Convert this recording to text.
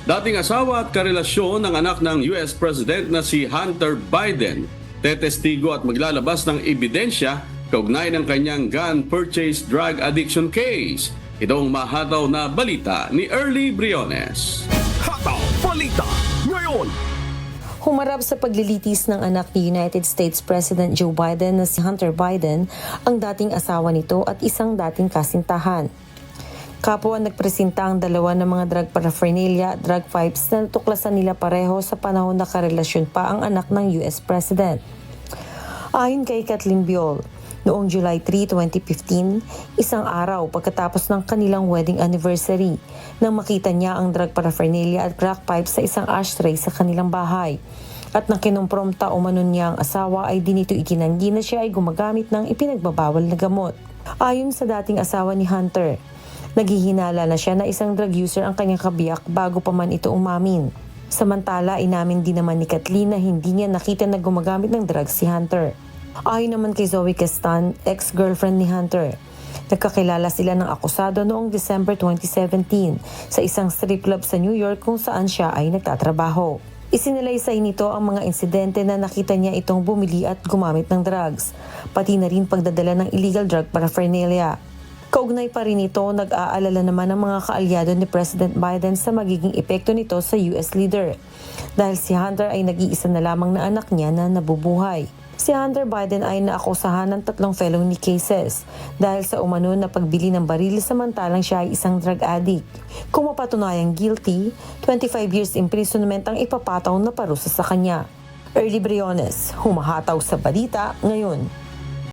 Dating asawa at karelasyon ng anak ng US President na si Hunter Biden, tetestigo at maglalabas ng ebidensya kaugnay ng kanyang gun purchase drug addiction case. Ito ang mahataw na balita ni Early Briones. Hataw Balita ngayon. Humarap sa paglilitis ng anak ni United States President Joe Biden na si Hunter Biden, ang dating asawa nito at isang dating kasintahan. Kapwa nagpresenta ang dalawa ng mga drug paraphernalia at drug pipes na natuklasan nila pareho sa panahon na karelasyon pa ang anak ng US President. Ayon kay Kathleen Biol, noong July 3, 2015, isang araw pagkatapos ng kanilang wedding anniversary, nang makita niya ang drug paraphernalia at crack pipes sa isang ashtray sa kanilang bahay. At nang kinumpromta umanon niya ang asawa ay dinito itinanggi na siya ay gumagamit ng ipinagbabawal na gamot. Ayon sa dating asawa ni Hunter, naghihinala na siya na isang drug user ang kanyang kabiyak bago pa man ito umamin. Samantala, inamin din naman ni Kathleen na hindi niya nakita na gumagamit ng drugs si Hunter. Ayon naman kay Zoe Castan, ex-girlfriend ni Hunter, nagkakilala sila ng akusado noong December 2017 sa isang strip club sa New York kung saan siya ay nagtatrabaho. Isinalaysay nito ang mga insidente na nakita niya itong bumili at gumamit ng drugs, pati na rin pagdadala ng illegal drug paraphernalia. Kaugnay pa rin ito, nag-aalala naman ang mga kaalyado ni President Biden sa magiging epekto nito sa US leader dahil si Hunter ay nag-iisa na lamang na anak niya na nabubuhay. Si Hunter Biden ay naakusahan ng 3 felony cases dahil sa umano na pagbili ng baril samantalang siya ay isang drug addict. Kung mapatunayang guilty, 25 years imprisonment ang ipapataw na parusa sa kanya. Early Briones, humahataw sa balita ngayon.